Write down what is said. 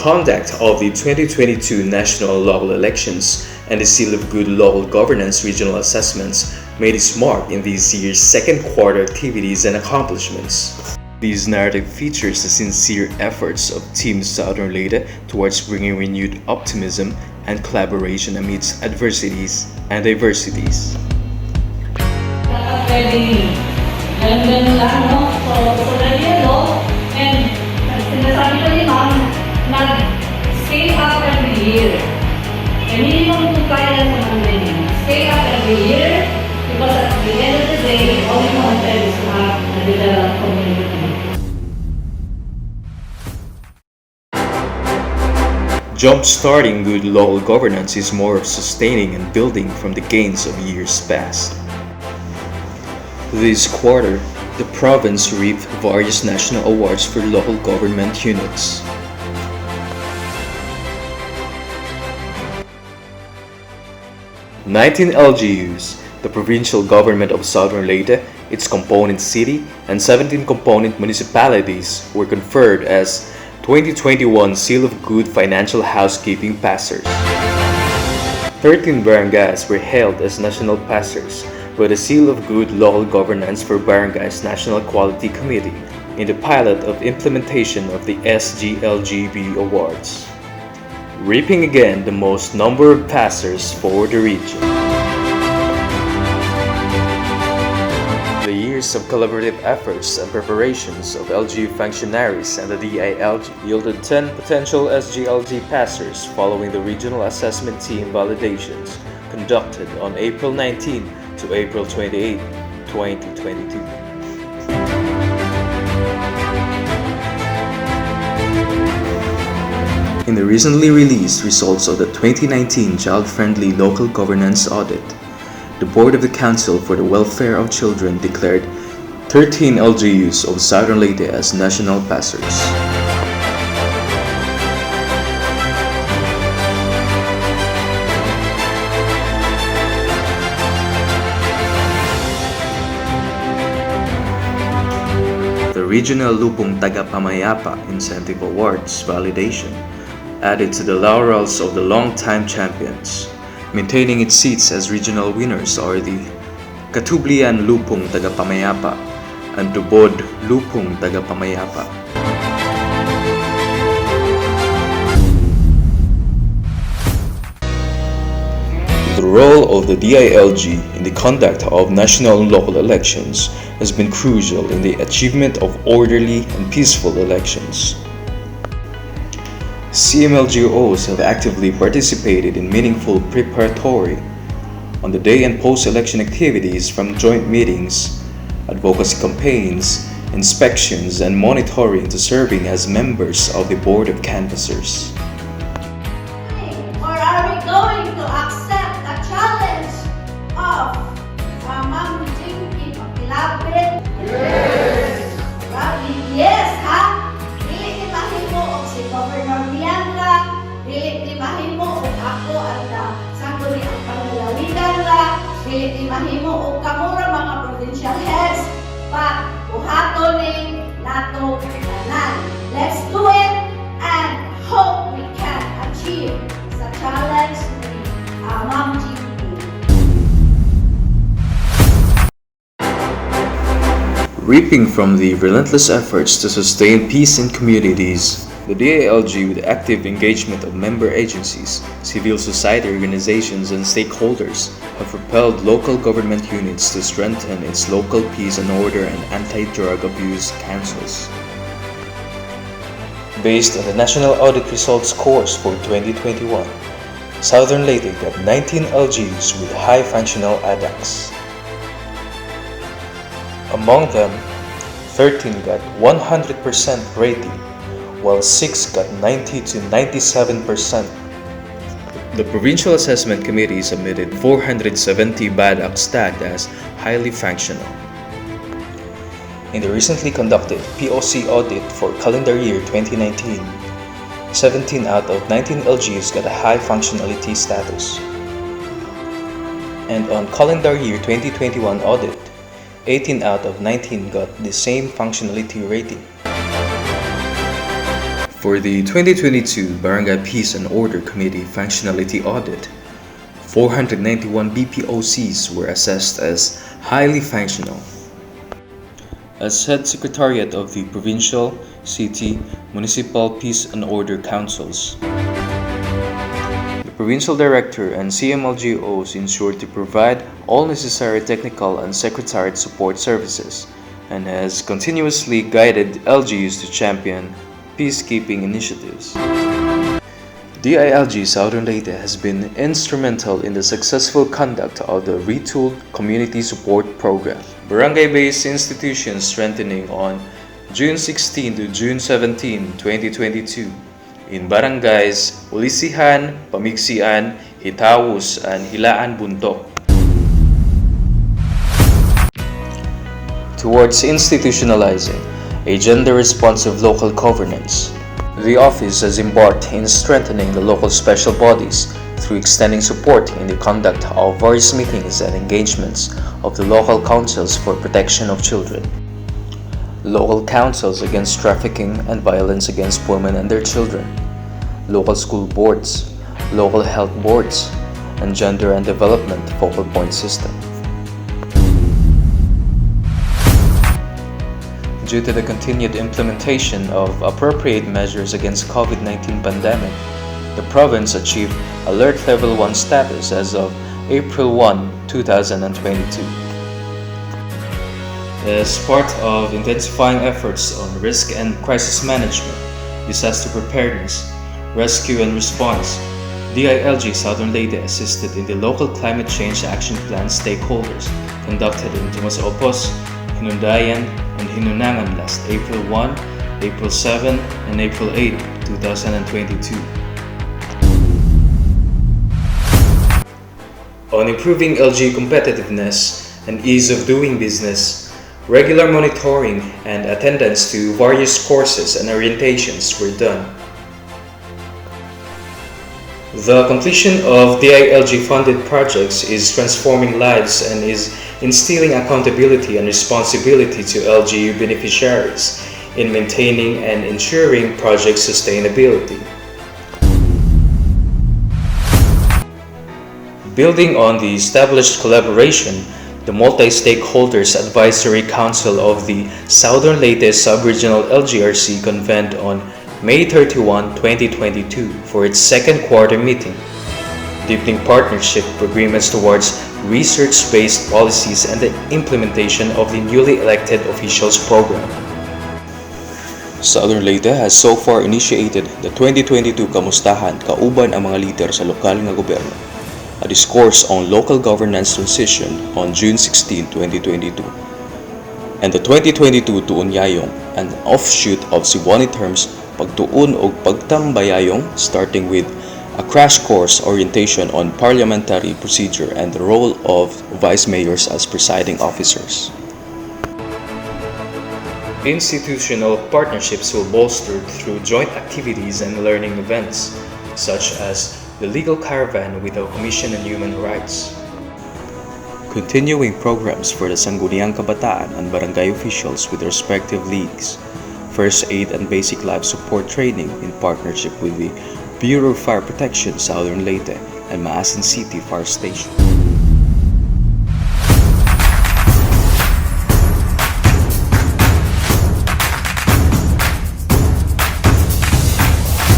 conduct of the 2022 national local elections and the Seal of Good Local Governance regional assessments made its mark in this year's second quarter activities and accomplishments. This narrative features the sincere efforts of Team Southern Leyte towards bringing renewed optimism and collaboration amidst adversities and diversities. Ganun lang, no? So ganyan, no? And sinasabi ko ni Ma'am, nag-stay up every year. And minimum kung kaya lang naman din. Stay up every year because at the end of the day, all we wanted is to have a developed community. Jump-starting good local governance is more of sustaining and building from the gains of years past. This quarter, the province reaped various national awards for local government units. "19 LGUs, the provincial government of Southern Leyte, its component city, and 17 component municipalities were conferred as 2021 Seal of Good Financial Housekeeping Passers. 13 barangays were hailed as national passers by the Seal of Good Local Governance for Barangays National Quality Committee in the pilot of implementation of the SGLGB Awards, reaping again the most number of passers for the region. The years of collaborative efforts and preparations of LGU functionaries and the DILG yielded 10 potential SGLG passers following the regional assessment team validations conducted on April 19 to April 28, 2022. In the recently released results of the 2019 Child-Friendly Local Governance Audit, the Board of the Council for the Welfare of Children declared 13 LGUs of Southern Leyte as national passers. The Regional Lupong Tagapamayapa Incentive Awards validation added to the laurels of the long-time champions. Maintaining its seats as regional winners are the Katublian Lupong Tagapamayapa and Tubod Lupong Tagapamayapa. The role of the DILG in the conduct of national and local elections has been crucial in the achievement of orderly and peaceful elections. CMLGOs have actively participated in meaningful preparatory, on the day and post-election activities from joint meetings, advocacy campaigns, inspections, and monitoring to serving as members of the Board of Canvassers. Or are we going to accept the challenge of Ma'am Jinky Pakilapit? Yes! Yes, ha? Dili di mahimo og si Governor Bianca, dili di mahimo og ako at sangguni ang pangalawigan la, dili di mahimo og kamura mga provincial heads, but buhaton ni nato tanan. Let's do it and hope we can achieve the challenge ni Ma'am Jinky. Reaping from the relentless efforts to sustain peace in communities, the DILG, with active engagement of member agencies, civil society organizations, and stakeholders, have propelled local government units to strengthen its local peace and order and anti-drug abuse councils. Based on the National Audit Results course for 2021, Southern Leyte got 19 LGUs with high functional ADACs. Among them, 13 got 100% rating, while 6 got 90 to 97%. The Provincial Assessment Committee submitted 470 BADACs tagged as highly functional. In the recently conducted POC audit for calendar year 2019, 17 out of 19 LGUs got a high functionality status. And on calendar year 2021 audit, 18 out of 19 got the same functionality rating. For the 2022 Barangay Peace and Order Committee Functionality Audit, 491 BPOCs were assessed as highly functional. As Head Secretariat of the Provincial, City, Municipal Peace and Order Councils, the Provincial Director and CMLGOs ensured to provide all necessary technical and secretariat support services and has continuously guided LGUs to champion peacekeeping initiatives. DILG Southern Leyte has been instrumental in the successful conduct of the Retooled Community Support Program, barangay-based institutions strengthening on June 16 to June 17, 2022 in barangays Ulisihan, Pamigsian, Hitawus, and Hilaan Buntok. Towards institutionalizing a gender-responsive local governance, the Office has embarked in strengthening the local special bodies through extending support in the conduct of various meetings and engagements of the local councils for protection of children, local councils against trafficking and violence against women and their children, local school boards, local health boards, and gender and development focal point system. Due to the continued implementation of appropriate measures against COVID-19 pandemic, the province achieved Alert Level 1 status as of April 1, 2022. As part of intensifying efforts on risk and crisis management, disaster preparedness, rescue and response, DILG Southern Leyte assisted in the local climate change action plan stakeholders conducted in Dumas Opos, Hinundayan, and Hinunangan last April 1, April 7, and April 8, 2022. On improving LG competitiveness and ease of doing business, regular monitoring and attendance to various courses and orientations were done. The completion of DILG-funded projects is transforming lives and is instilling accountability and responsibility to LGU beneficiaries in maintaining and ensuring project sustainability. Building on the established collaboration, the Multi-Stakeholders Advisory Council of the Southern Leyte Sub-Regional LGRC convened on May 31, 2022 for its second quarter meeting, deepening partnership agreements towards research-based policies and the implementation of the newly elected officials program. Southern Leyte has so far initiated the 2022 Kamustahan kauban ang mga lider sa lokal nga gobyerno, a discourse on local governance transition on June 16, 2022, and the 2022 Tuunyayong, an offshoot of Cebuani terms pagtuon o pagtambayayong, starting with a crash course orientation on parliamentary procedure and the role of vice mayors as presiding officers. Institutional partnerships will bolster through joint activities and learning events, such as the Legal Caravan with the Commission on Human Rights. Continuing programs for the Sangguniang Kabataan and barangay officials with respective leagues, first aid and basic life support training in partnership with the Bureau of Fire Protection Southern Leyte and Maasin City Fire Station.